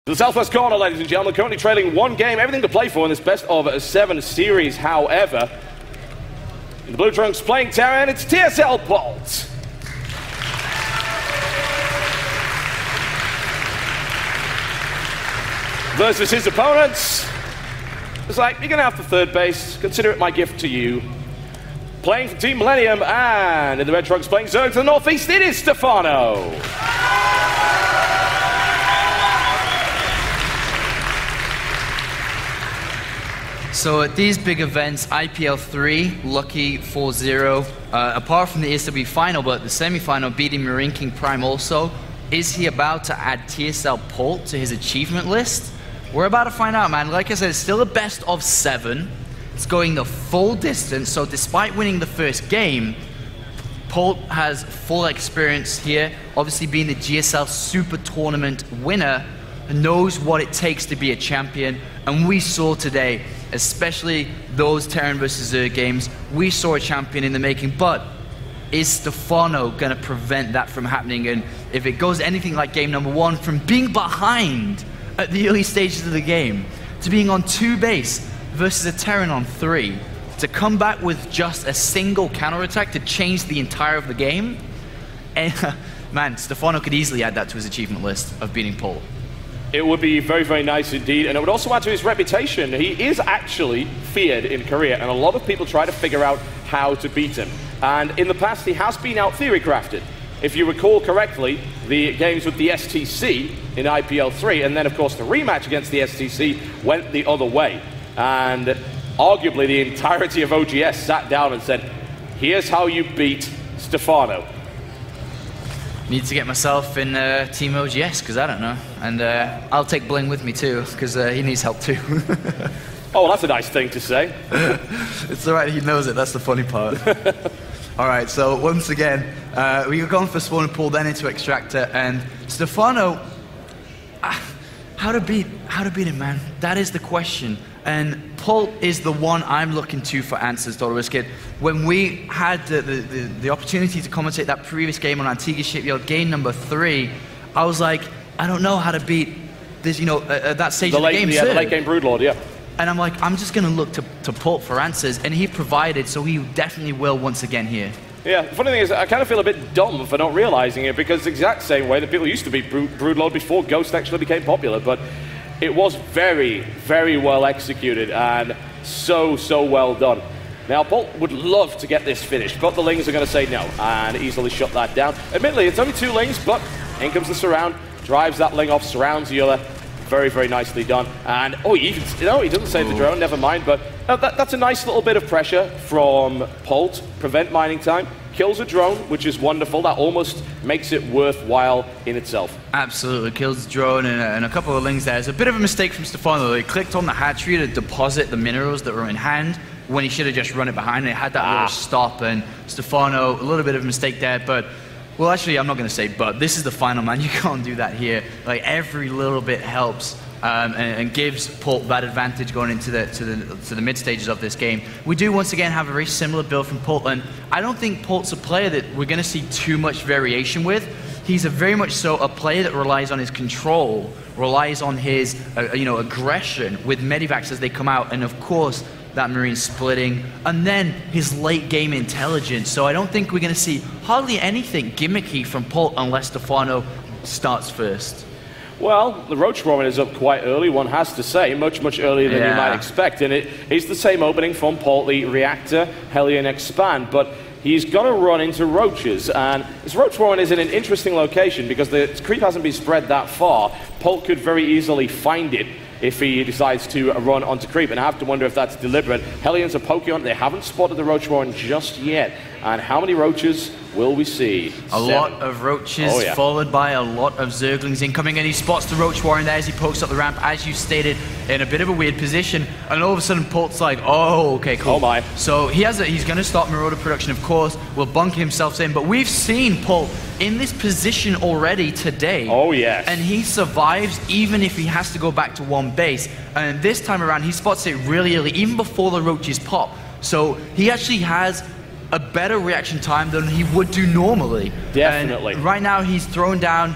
The southwest corner, ladies and gentlemen, currently trailing one game, everything to play for in this best of 7 series. However, in the blue trunks playing Terran, it's TSL Polt. Versus his opponents. It's like, you're going to have the third base. Consider it my gift to you. Playing for Team Millennium, and in the red trunks playing Zerg to the northeast, it is Stephano. So at these big events, IPL 3, lucky 4-0. Apart from the ASW final, but the semi-final beating Marine King Prime also. Is he about to add TSL Polt to his achievement list? We're about to find out, man. Like I said, it's still a best of 7. It's going the full distance, so despite winning the first game, Polt has full experience here. Obviously being the GSL Super Tournament winner, knows what it takes to be a champion. And we saw today, especially those Terran versus Zerg games, we saw a champion in the making. But is Stephano going to prevent that from happening? And if it goes anything like game number 1, from being behind at the early stages of the game to being on 2 base versus a Terran on 3, to come back with just a single counterattack to change the entire of the game, and man, Stephano could easily add that to his achievement list of beating Polt. It would be very, very nice indeed, and it would also add to his reputation. He is actually feared in Korea, and a lot of people try to figure out how to beat him. And in the past, he has been out theory crafted. If you recall correctly, the games with the STC in IPL 3, and then of course the rematch against the STC went the other way. And arguably the entirety of OGS sat down and said, here's how you beat Stephano. Need to get myself in Team OGS, because I don't know. And I'll take Bling with me too, because he needs help too. Oh, well, that's a nice thing to say. It's alright, he knows it, that's the funny part. Alright, so once again, we were going for Spawn and Pool, then into Extractor, and Stephano, how to beat him, man? That is the question. And Polt is the one I'm looking to for answers, Dr. Kid. When we had the opportunity to commentate that previous game on Antigua Shipyard, game number 3, I was like, I don't know how to beat this, at that stage of the game. Yeah, the late game Broodlord, yeah. And I'm like, I'm just going to look to Polt for answers, and he provided, so he definitely will once again here. Yeah, the funny thing is, I kind of feel a bit dumb for not realizing it, because the exact same way that people used to beat Broodlord before Ghost actually became popular, but it was very, very well executed, and so well done. Now, Polt would love to get this finished, but the Lings are going to say no, and easily shut that down. Admittedly, it's only 2 Lings, but in comes the surround, drives that Ling off, surrounds the other. Very, very nicely done. And, oh, he doesn't save the drone, never mind, but that's a nice little bit of pressure from Polt. Prevent mining time, kills a drone, which is wonderful. That almost makes it worthwhile in itself. Absolutely, kills the drone and a couple of Lings there. It's a bit of a mistake from Stephano. He clicked on the hatchery to deposit the minerals that were in hand when he should have just run it behind, and it had that little stop, and Stephano, a little bit of a mistake there, but well, actually, I'm not going to say but. This is the final, man. You can't do that here. Like, every little bit helps and gives Polt that advantage going into the mid stages of this game. We do, once again, have a very similar build from Polt, and I don't think Polt's a player that we're going to see too much variation with. He's very much so a player that relies on his control, relies on his aggression with medivacs as they come out, and of course, that Marine splitting, and then his late game intelligence. So I don't think we're going to see hardly anything gimmicky from Polt unless Stephano starts first. Well, the Roach Warren is up quite early, one has to say, much earlier than you might expect, and it is the same opening from Polt, the Reactor, Hellion Expand, but he's got to run into Roaches, and this Roach Warren is in an interesting location because the creep hasn't been spread that far. Polt could very easily find it if he decides to run onto creep, and I have to wonder if that's deliberate. Hellions are poking on, they haven't spotted the Roach Warren just yet, and how many Roaches will we see? A lot of Roaches, followed by a lot of Zerglings incoming, and he spots the Roach Warren there as he pokes up the ramp, as you stated, in a bit of a weird position, and all of a sudden Polt's like, oh, okay, cool. Oh my. So he's going to start Marauder production, of course, will bunk himself in, but we've seen Polt in this position already today. Oh, yes. And he survives even if he has to go back to 1 base, and this time around he spots it really early, even before the Roaches pop. So he actually has a better reaction time than he would do normally. Definitely. And right now he's thrown down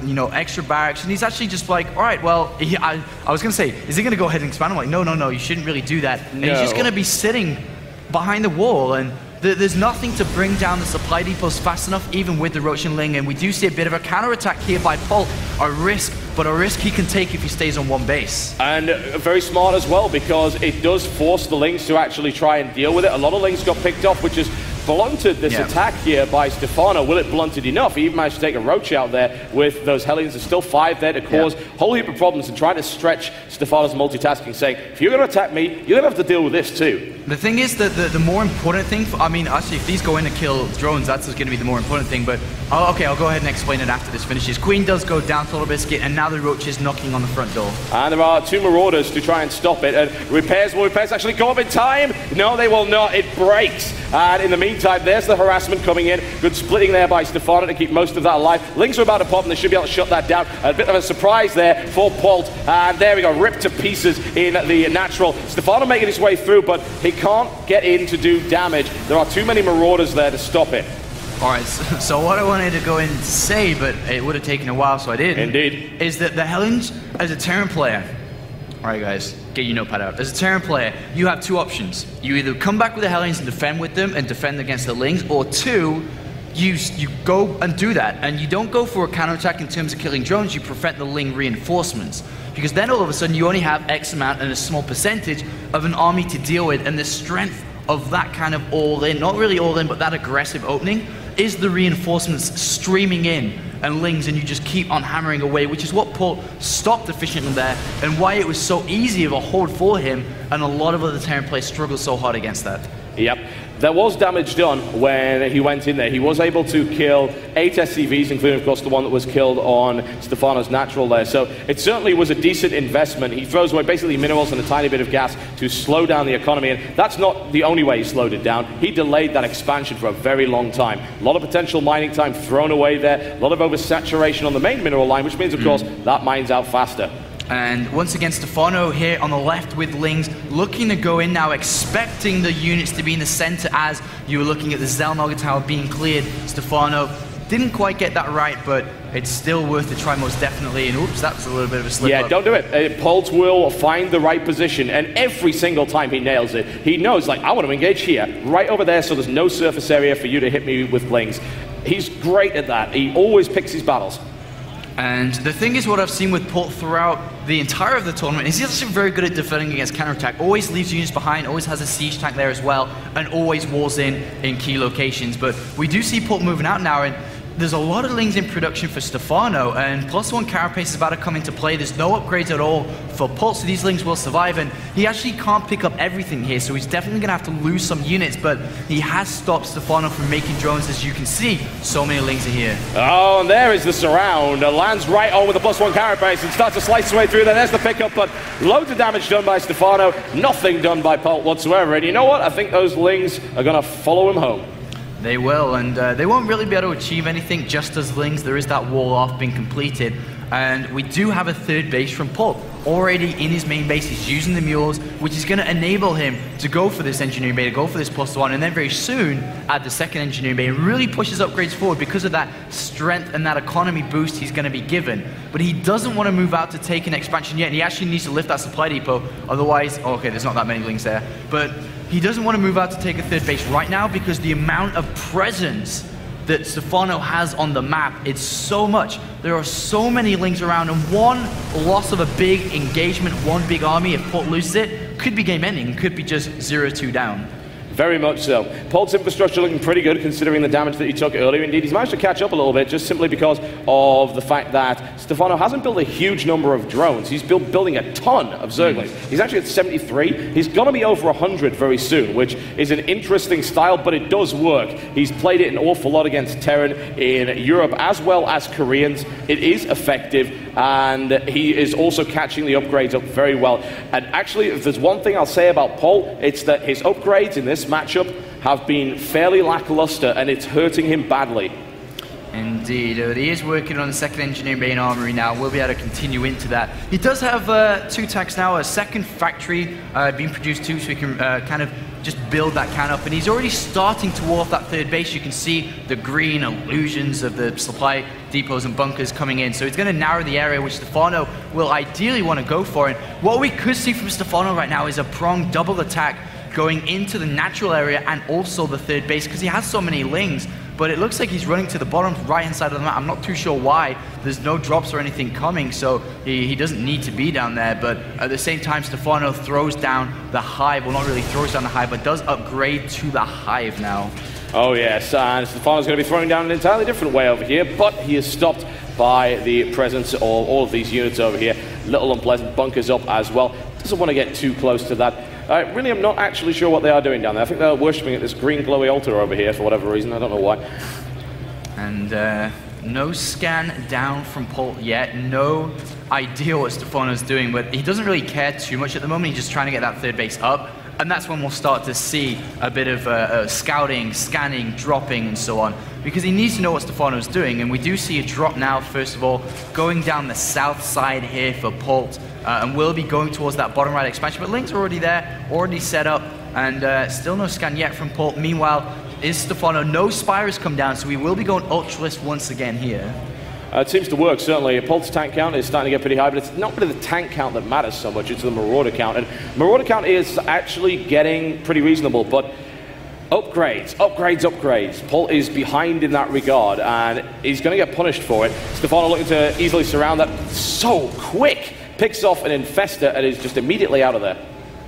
you know, extra barracks, and he's actually just like, all right, well, I was going to say, is he going to go ahead and expand? I'm like, no, you shouldn't really do that. And he's just going to be sitting behind the wall, and there's nothing to bring down the supply depots fast enough, even with the Roach and Ling, and we do see a bit of a counterattack here by Polt, a risk he can take if he stays on one base. And very smart as well, because it does force the Lings to actually try and deal with it. A lot of Lings got picked off, which is blunted this attack here by Stephano. Will it blunt it enough? He even managed to take a Roach out there with those Hellions. There's still 5 there to cause a whole heap of problems and trying to stretch Stephano's multitasking, saying, if you're going to attack me, you're going to have to deal with this too. The thing is that the more important thing, I mean, actually, if these go in to kill drones, that's going to be the more important thing, but okay, I'll go ahead and explain it after this finishes. Queen does go down to Little Biscuit, and now the Roach is knocking on the front door. And there are 2 Marauders to try and stop it, and repairs actually go up in time? No, they will not. It breaks. And in the meantime, there's the harassment coming in. Good splitting there by Stephano to keep most of that alive. Lings are about to pop, and they should be able to shut that down. A bit of a surprise there for Polt. And there we go, ripped to pieces in the natural. Stephano making his way through, but he can't get in to do damage. There are too many Marauders there to stop it. All right, so what I wanted to go in and say, but it would have taken a while, so I didn't. Indeed. Is that the Hellions, as a Terran player, all right, guys, get your notepad out. As a Terran player, you have 2 options. You either come back with the Hellions and defend with them and defend against the Lings, or 2, you go and do that, and you don't go for a counterattack in terms of killing drones, you prevent the Ling reinforcements. Because then all of a sudden you only have X amount and a small percentage of an army to deal with, and the strength of that kind of all-in, not really all-in, but that aggressive opening, is the reinforcements streaming in and Lings, and you just keep on hammering away, which is what Polt stopped efficiently there, and why it was so easy of a hold for him, and a lot of other Terran players struggle so hard against that. Yep. There was damage done when he went in there. He was able to kill 8 SCVs, including, of course, the one that was killed on Stephano's natural there. So it certainly was a decent investment. He throws away basically minerals and a tiny bit of gas to slow down the economy. And that's not the only way he slowed it down. He delayed that expansion for a very long time. A lot of potential mining time thrown away there. A lot of oversaturation on the main mineral line, which means, of course, that mines out faster. And once again, Stephano here on the left with Lings, looking to go in now, expecting the units to be in the center as you were looking at the Zelnoga Tower being cleared. Stephano didn't quite get that right, but it's still worth a try most definitely. And oops, that was a little bit of a slip up. Yeah, don't do it. Polt will find the right position, and every single time he nails it, he knows, like, I want to engage here, right over there, so there's no surface area for you to hit me with Lings. He's great at that. He always picks his battles. And the thing is, what I've seen with Polt throughout the entire of the tournament is he's actually very good at defending against counterattack. Always leaves units behind, always has a siege tank there as well, and always walls in key locations. But we do see Polt moving out now, and there's a lot of Lings in production for Stephano, and +1 carapace is about to come into play. There's no upgrades at all for Polt, so these Lings will survive, and he actually can't pick up everything here, so he's definitely going to have to lose some units, but he has stopped Stephano from making drones. As you can see, so many Lings are here. Oh, and there is the surround. Lands right on with the +1 carapace and starts to slice his way through there. There's the pickup, but loads of damage done by Stephano, nothing done by Polt whatsoever, and you know what? I think those Lings are going to follow him home. They will, and they won't really be able to achieve anything just as Lings. There is that wall off being completed, and we do have a 3rd base from Polt. Already in his main base, he's using the mules, which is going to enable him to go for this engineering bay, to go for this +1, and then very soon add the 2nd engineering bay, and really pushes upgrades forward because of that strength and that economy boost he's going to be given. But he doesn't want to move out to take an expansion yet, and he actually needs to lift that supply depot, otherwise, okay, there's not that many Lings there, but he doesn't want to move out to take a 3rd base right now because the amount of presence that Stephano has on the map, it's so much. There are so many Lings around, and one loss of a big engagement, one big army, if Polt loses it, could be game ending, could be just 0-2 down. Very much so. Polt's infrastructure looking pretty good considering the damage that he took earlier. Indeed, he's managed to catch up a little bit just simply because of the fact that Stephano hasn't built a huge number of drones. He's building a ton of Zerglings. He's actually at 73. He's going to be over 100 very soon, which is an interesting style, but it does work. He's played it an awful lot against Terran in Europe as well as Koreans. It is effective, and he is also catching the upgrades up very well. And actually, if there's one thing I'll say about Polt, it's that his upgrades in this matchup have been fairly lackluster, and it's hurting him badly. Indeed, he is working on the second engineering main armory now. We'll be able to continue into that. He does have 2 tanks now, a second factory being produced too, so he can kind of just build that can up. And he's already starting to wall off that third base. You can see the green illusions of the supply depots and bunkers coming in. So he's going to narrow the area, which Stephano will ideally want to go for. And what we could see from Stephano right now is a pronged double attack going into the natural area and also the third base, because he has so many lings. But it looks like he's running to the bottom right-hand side of the map. I'm not too sure why. There's no drops or anything coming, so he doesn't need to be down there. But at the same time, Stephano throws down the hive. Well, not really throws down the hive, but does upgrade to the hive now. Oh, yes, and Stephano's going to be throwing down an entirely different way over here, but he is stopped by the presence of all of these units over here. Little unpleasant bunkers up as well. Doesn't want to get too close to that. Really, I'm not actually sure what they are doing down there. I think they're worshipping at this green glowy altar over here for whatever reason. I don't know why. And no scan down from Polt yet. No idea what Stephano's doing, but he doesn't really care too much at the moment. He's just trying to get that third base up. And that's when we'll start to see a bit of scouting, scanning, dropping, and so on. Because he needs to know what Stephano's doing. And we do see a drop now, first of all, going down the south side here for Polt. And we'll be going towards that bottom right expansion. But links are already there, already set up. And still no scan yet from Polt. Meanwhile, is Stephano. No Spire has come down, so we will be going Ultralist once again here. It seems to work, certainly. Polt's tank count is starting to get pretty high, but it's not really the tank count that matters so much, it's the Marauder count. And Marauder count is actually getting pretty reasonable, but upgrades. Polt is behind in that regard, and he's going to get punished for it. Stephano looking to easily surround that so quick. Picks off an Infestor and is just immediately out of there.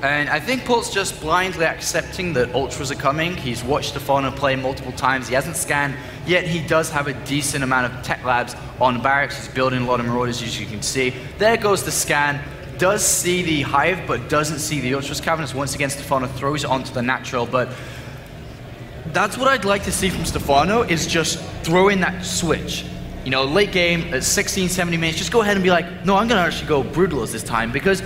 And I think Polt's just blindly accepting that Ultras are coming. He's watched Stephano play multiple times. He hasn't scanned, yet he does have a decent amount of tech labs on barracks. He's building a lot of Marauders, as you can see. There goes the scan. Does see the Hive, but doesn't see the Ultras Cavernous. Once again, Stephano throws it onto the natural, but that's what I'd like to see from Stephano, is just throw in that switch. You know, late game, at 16, 70 minutes, just go ahead and be like, no, I'm going to actually go Brutalos this time, because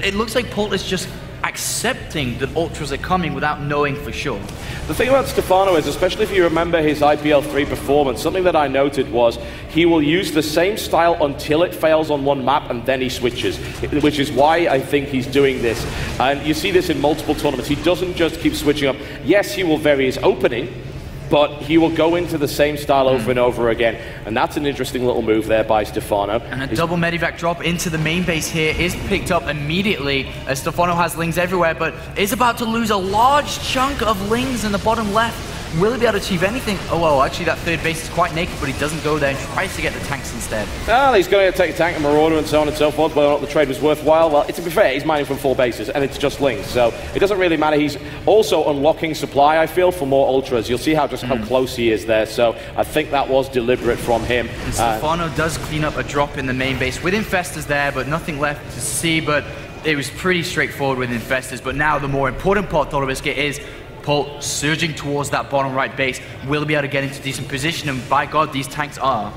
it looks like Polt is just accepting that Ultras are coming without knowing for sure. The thing about Stephano is, especially if you remember his IPL 3 performance, something that I noted was he will use the same style until it fails on one map and then he switches, which is why I think he's doing this. And you see this in multiple tournaments. He doesn't just keep switching up. Yes, he will vary his opening, but he will go into the same style over and over again. And that's an interesting little move there by Stephano. And a double medivac drop into the main base here is picked up immediately, as Stephano has lings everywhere, but is about to lose a large chunk of lings in the bottom left. Will he be able to achieve anything? Oh, well, actually that third base is quite naked, but he doesn't go there and tries to get the tanks instead. Well, he's going to take a tank and Marauder and so on and so forth, whether or not the trade was worthwhile. Well, to be fair, he's mining from 4 bases, and it's just lings, so it doesn't really matter. He's also unlocking supply, I feel, for more Ultras. You'll see how close he is there, so I think that was deliberate from him. And Stephano does clean up a drop in the main base with Infestors there, but nothing left to see, but it was pretty straightforward with Infestors. But now the more important part, Thorobiscuit, is Polt surging towards that bottom right base. Will be able to get into decent position, and by God, these tanks are.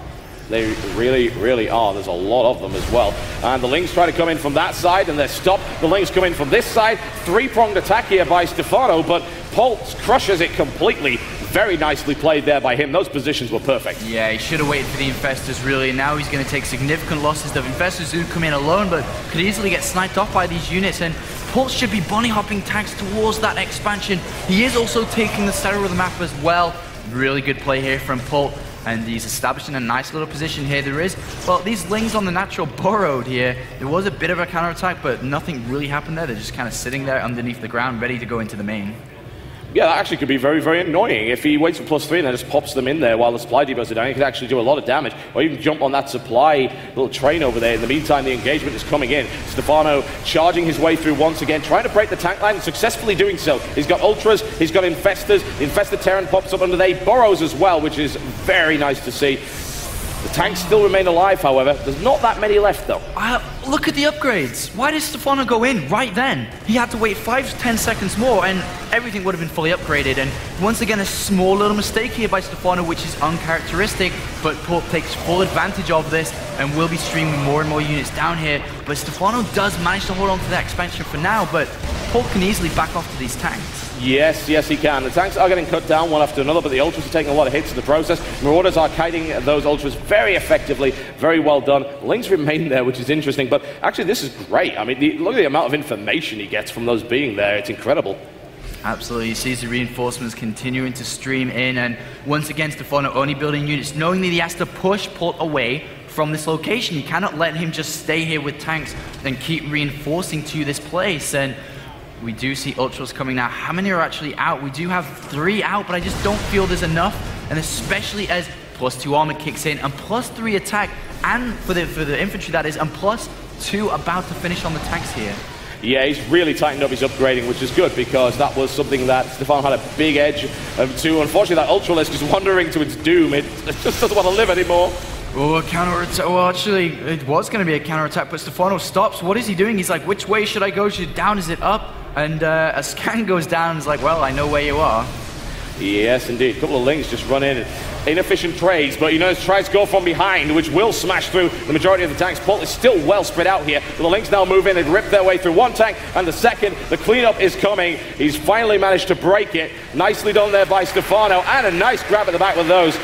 They really, really are. There's a lot of them as well. And the Lings try to come in from that side, and they're stopped. The Lings come in from this side. 3-pronged attack here by Stephano, but Polt crushes it completely. Very nicely played there by him. Those positions were perfect. Yeah, he should have waited for the Infestors, really. And now he's going to take significant losses. The Infestors do come in alone, but could easily get sniped off by these units. And Polt should be bunny hopping tanks towards that expansion. He is also taking the center of the map as well. Really good play here from Polt. And he's establishing a nice little position here. There is, well, these lings on the natural burrowed here. There was a bit of a counterattack, but nothing really happened there. They're just kind of sitting there underneath the ground, ready to go into the main. Yeah, that actually could be very, very annoying. If he waits for +3 and then just pops them in there while the supply depots are down, he could actually do a lot of damage. Or even jump on that supply little train over there. In the meantime, the engagement is coming in. Stephano charging his way through once again, trying to break the tank line, and successfully doing so. He's got Ultras, he's got Infestors. The Infestor Terran pops up under there. He burrows as well, which is very nice to see. The tanks still remain alive, however. There's not that many left, though. Look at the upgrades. Why did Stephano go in right then? He had to wait 5 to 10 seconds more, and everything would have been fully upgraded. And once again, a small little mistake here by Stephano, which is uncharacteristic, but Polt takes full advantage of this and will be streaming more and more units down here. But Stephano does manage to hold on to that expansion for now, but Polt can easily back off to these tanks. Yes, yes, he can. The tanks are getting cut down one after another, but the Ultras are taking a lot of hits in the process. Marauders are kiting those Ultras very effectively, very well done. Lings remain there, which is interesting, but actually this is great. I mean, look at the amount of information he gets from those being there. It's incredible. Absolutely, he sees the reinforcements continuing to stream in, and once again, Stephano only building units, knowing that he has to push Polt away from this location. You cannot let him just stay here with tanks and keep reinforcing to this place. And we do see Ultras coming now. How many are actually out? We do have 3 out, but I just don't feel there's enough, and especially as +2 armor kicks in, and +3 attack, and for the infantry that is, and +2 about to finish on the tanks here. Yeah, he's really tightened up his upgrading, which is good, because that was something that Stephano had a big edge to. Unfortunately, that Ultralisk is wandering to its doom. It just doesn't want to live anymore. Oh, a counter-attack. Well, actually, it was going to be a counter-attack, but Stephano stops. What is he doing? He's like, which way should I go? Is it down? Is it up? And a scan goes down and is like, well, I know where you are. Yes, indeed. A couple of Lings just run in. Inefficient trades, but you know, tries to go from behind, which will smash through the majority of the tanks. Polt is still well spread out here. But the Lings now move in and rip their way through one tank and the second. The cleanup is coming. He's finally managed to break it. Nicely done there by Stephano, and a nice grab at the back with those.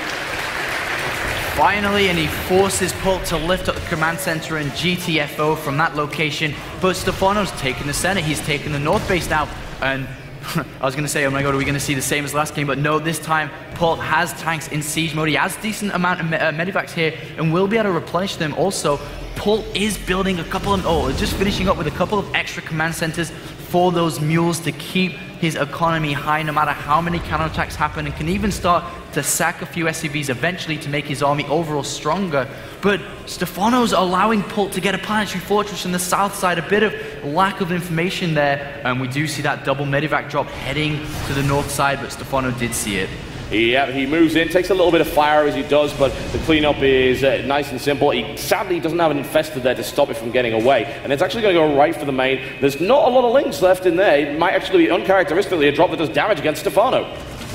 Finally, and he forces Polt to lift up the command center and GTFO from that location. But Stephano's taken the center. He's taken the north base now. And I was going to say, oh my god, are we going to see the same as last game? But no, this time Polt has tanks in siege mode. He has a decent amount of medivacs here and will be able to replenish them. Also, Polt is building a couple of, just finishing up with a couple of extra command centers for those mules to keep his economy high no matter how many counterattacks happen, and can even start to sack a few SCVs eventually to make his army overall stronger. But Stephano's allowing Polt to get a planetary fortress in the south side. A bit of lack of information there, and we do see that double medivac drop heading to the north side, but Stephano did see it. Yeah, he moves in, takes a little bit of fire as he does, but the cleanup is nice and simple. He sadly doesn't have an infestor there to stop it from getting away, and it's actually going to go right for the main. There's not a lot of Lings left in there. It might actually be uncharacteristically a drop that does damage against Stephano.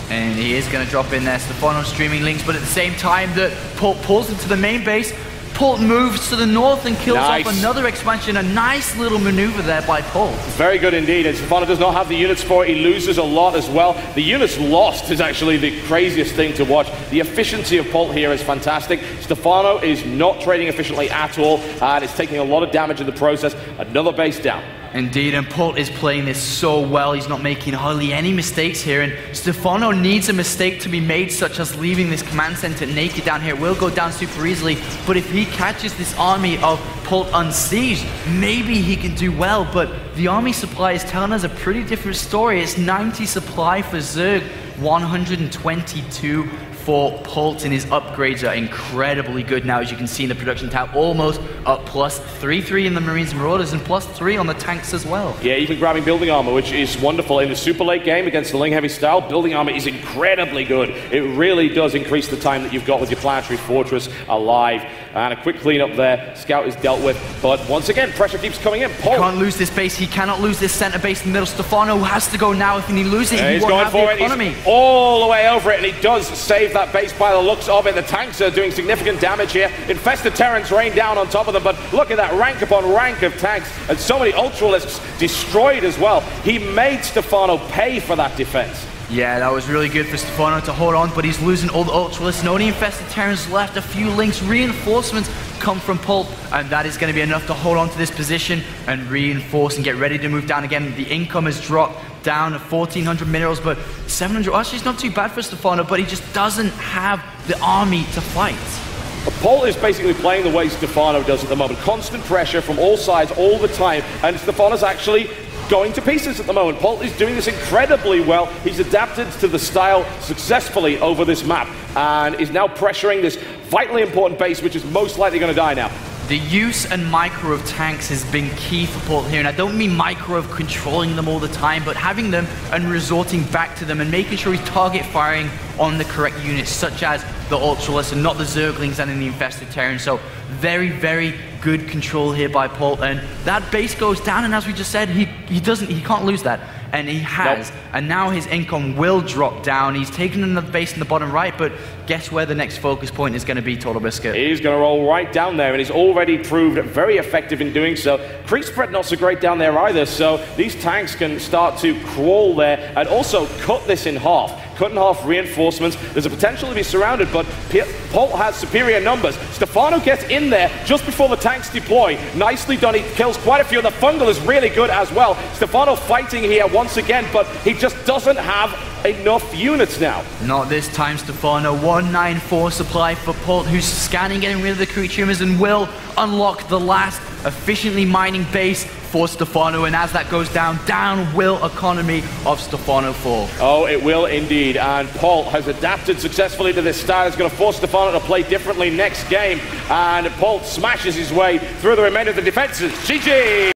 And he is going to drop in there. Stephano streaming Lings, but at the same time that Polt pulls into the main base, Polt moves to the north and kills off another expansion. A nice little maneuver there by Polt. Very good indeed, and Stephano does not have the units for it. He loses a lot as well. The units lost is actually the craziest thing to watch. The efficiency of Polt here is fantastic. Stephano is not trading efficiently at all, and is taking a lot of damage in the process. Another base down. Indeed, and Polt is playing this so well. He's not making hardly any mistakes here, and Stephano needs a mistake to be made, such as leaving this command center naked down here. It will go down super easily, but if he catches this army of Polt unsieged, maybe he can do well. But the army supply is telling us a pretty different story. It's 90 supply for Zerg, 122 for Polt, and his upgrades are incredibly good now, as you can see in the production tab. Almost up +3 in the Marines and Marauders, and +3 on the tanks as well. Yeah, even grabbing building armor, which is wonderful. In the super late game against the Ling heavy style, building armor is incredibly good. It really does increase the time that you've got with your planetary fortress alive. And a quick cleanup there. Scout is dealt with, but once again, pressure keeps coming in. Polt. He can't lose this base. He cannot lose this center base in the middle. Stephano has to go now. If he loses it, he won't have the economy. He's all the way over it, and he does save that base by the looks of it. The tanks are doing significant damage here. Infested Terrans rain down on top of them, but look at that rank upon rank of tanks, and so many Ultralisks destroyed as well. He made Stephano pay for that defense. Yeah, that was really good for Stephano to hold on, but he's losing all the Ultralisks, and only infested Terrans left. A few Lings. Reinforcements come from Polt, and that is going to be enough to hold on to this position and reinforce and get ready to move down again. The income has dropped down to 1,400 minerals, but 700, actually it's not too bad for Stephano, but he just doesn't have the army to fight. Polt is basically playing the way Stephano does at the moment. Constant pressure from all sides all the time, and Stephano's actually going to pieces at the moment. Polt is doing this incredibly well. He's adapted to the style successfully over this map, and is now pressuring this vitally important base, which is most likely going to die now. The use and micro of tanks has been key for Polt here, and I don't mean micro of controlling them all the time, but having them and resorting back to them and making sure he's target firing on the correct units, such as the Ultralisk and not the Zerglings and in the infested Terran. So very, very good control here by Polt, and that base goes down, and as we just said, he can't lose that. and he has. And now his income will drop down. He's taken another base in the bottom right, but guess where the next focus point is going to be, Total Biscuit? He's going to roll right down there, and he's already proved very effective in doing so. Creep spread not so great down there either, so these tanks can start to crawl there and also cut this in half. Cut in half reinforcements. There's a potential to be surrounded, but Polt has superior numbers. Stephano gets in there just before the tanks deploy. Nicely done. He kills quite a few. The fungal is really good as well. Stephano fighting here once again, but he just doesn't have enough units now. Not this time, Stephano. 194 supply for Polt, who's scanning, getting rid of the creep tumors, and will unlock the last efficiently mining base for Stephano. And as that goes down, down will economy of Stephano fall. Oh, it will indeed. And Polt has adapted successfully to this style. It's going to force Stephano to play differently next game. And Polt smashes his way through the remainder of the defenses. GG!